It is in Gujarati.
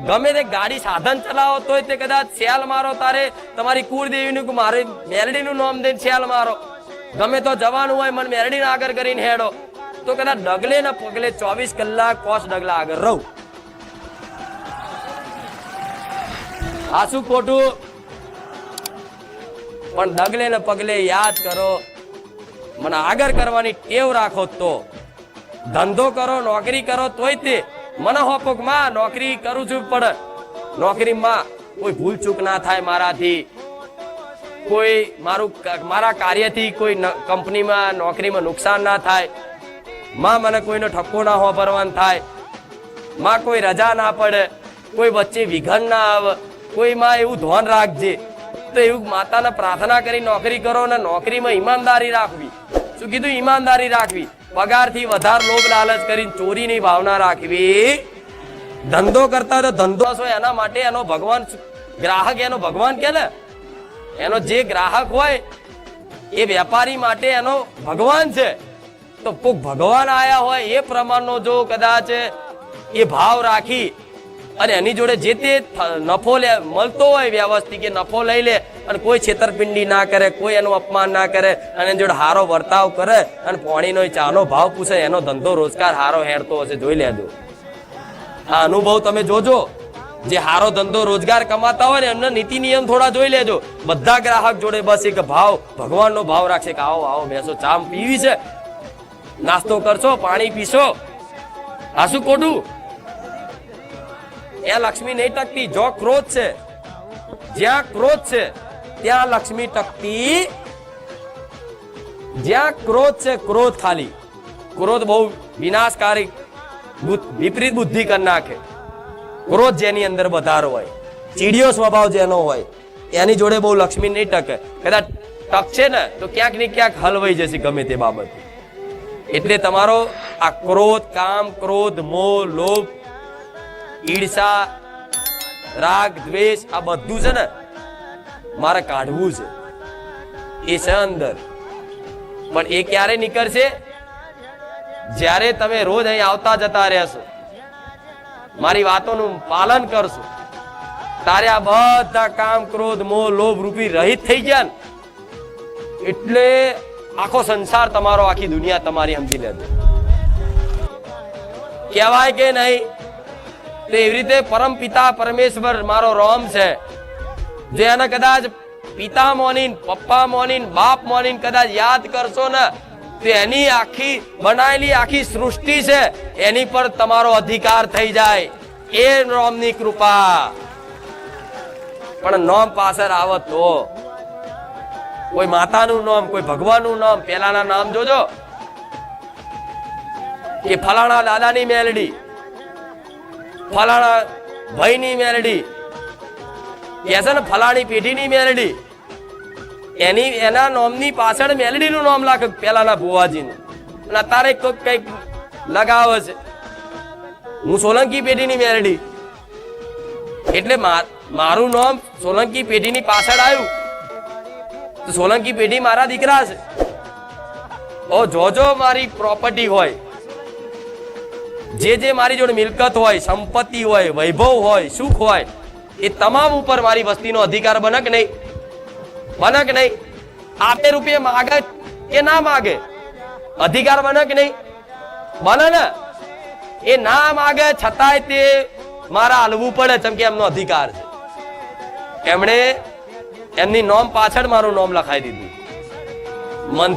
ગમે તે ગાડી સાધન ચલાવો તોય તે કદાચ સેલ મારો તારે તમારી કુળદેવીનું કે મારે મેલડીનું નામ દઈને સેલ મારો. ગમે તો જવાનું હોય મને મેલડીને આગળ કરીને હેડો તો કદાચ ડગલે ને પગલે 24 કલાક 5 ડગલા આગળ રહું. આ શું ખોટું? પણ ડગલે ને પગલે યાદ કરો, મને આગળ કરવાની ટેવ રાખો. તો ધંધો કરો, નોકરી કરો તોય તે મને હોપક માં નોકરી કરું છું, પણ નોકરીમાં કોઈ ભૂલ ચૂક ના થાય મારાથી, કોઈ મારા કાર્યથી કોઈ કંપનીમાં નોકરીમાં નુકસાન ના થાય, માં મને કોઈનો ઠપકો ના વાપરવાનું થાય, માં કોઈ રજા ના પડે, કોઈ વચ્ચે વિઘન ના આવે, કોઈ માં એવું ધ્યાન રાખજે. તો એવું માતાને પ્રાર્થના કરી નોકરી કરો ને નોકરીમાં ઈમાનદારી રાખવી. શું કીધું? ઈમાનદારી રાખવી. પગારથી વધારે લોભ લાલચ કરીને ચોરીની ભાવના રાખવી. ધંધો કરતા તો ધંધો એના માટે એનો ભગવાન ગ્રાહક એનો ભગવાન કે ને, એનો જે ગ્રાહક હોય એ વેપારી માટે એનો ભગવાન છે. તો કોક ભગવાન આયા હોય એ પ્રમાણનો જો કદાચ એ ભાવ રાખી અને એની જોડે જે તે નફો મળતો હોય વ્યવસ્થિત કે નફો લઈ લે અને કોઈ છેતરપિંડી ના કરે, કોઈ એનું અપમાન ના કરે અને એની જોડે હારો વર્તાવ કરે અને પાણીનો ચાનો ભાવ પૂછે, એનો ધંધો રોજગાર હારો હેરતો હશે. જોઈ લેજો આ અનુભવ તમે જોજો. જે હારો ધંધો રોજગાર કમાતા હોય ને એમના નીતિ નિયમ થોડા જોઈ લેજો. બધા ગ્રાહક જોડે બસ એક ભાવ ભગવાનનો ભાવ રાખશે કે આવો આવો બેસો, ચા પીવી છે, નાસ્તો કરશો, પાણી પીશો. આ શું ખોટું? ત્યાં લક્ષ્મી નહીં ટકતી. જો ક્રોધ છે, જ્યાં ક્રોધ છે ત્યાં લક્ષ્મી ટકતી. જ્યાં ક્રોધ છે, ક્રોધ ખાલી ક્રોધ બહુ વિનાશકારી વિપરીત બુદ્ધિ કરી નાખે. ક્રોધ જેની અંદર વધારો હોય, ચીડિયો સ્વભાવ જેનો હોય એની જોડે બહુ લક્ષ્મી નહીં ટકે. કદાચ ટકશે ને તો ક્યાંક ને ક્યાંક હલવાઈ જશે ગમે તે બાબત. એટલે તમારો આ ક્રોધ, કામ, ક્રોધ, મોહ, લોભ, ઈર્ષા, રાગ, દ્વેષ આ બધું છે ને મારે કાઢવું છે. એ છે અંદર. પણ એ ક્યારે નીકળશે? જ્યારે તમે રોજ અહીં આવતા જતા રહેશો, મારી વાતોનું પાલન કરશો, તારે આ બધા કામ, ક્રોધ, મોહ, લોભ રૂપી રહિત થઈ ગયા ને એટલે આખો સંસાર તમારો, આખી દુનિયા તમારી સમજી લેજો. કહેવાય કે નહીં? તો એવી રીતે પરમ પિતા પરમેશ્વર મારો રામ છે, જે એને કદાચ પિતા મોનીન, પપ્પા મોનીન, બાપ મોનીન કદાચ યાદ કરશો ને તો એની આખી બનાયેલી આખી સૃષ્ટિ છે એની પર તમારો અધિકાર થઈ જાય. એ રામની કૃપા. પણ નામ પાછળ આવે તો કોઈ માતાનું નામ, કોઈ ભગવાનનું નામ, પેલાના નામ જોજો કે ફલાણા દાદાની મેલડી, ફલાણા ભાઈની મેલડી, કે છે ને ફલાણી પેઢીની મેલડી. એના નામની પાછળ મેલડીનું નામ લાગે પેલાના ભુવાજીનું. અને અત્યારે કઈક લગાવે છે હું સોલંકી પેઢીની મેલડી, એટલે મારું નામ સોલંકી પેઢીની પાછળ આવ્યું તો સોલંકી પેઢી મારા દીકરા છે. ઓ જોજો મારી પ્રોપર્ટી હોય, જે મારી જોડે મિલકત હોય, સંપત્તિ હોય, વૈભવ હોય, સુખ હોય, એ તમામ ઉપર મારી વસ્તીનો અધિકાર બને કે નહીં? બને કે નહીં? આપે રૂપિયા માગે કે ના માગે, અધિકાર બને કે નહીં? બને ને? એ ના માગે છતાંય તે મારા હાલવું પડે, જેમ કે એમનો અધિકાર છે. એમણે એમની નોમ પાછળ મારું નામ લખાઈ દીધું. મન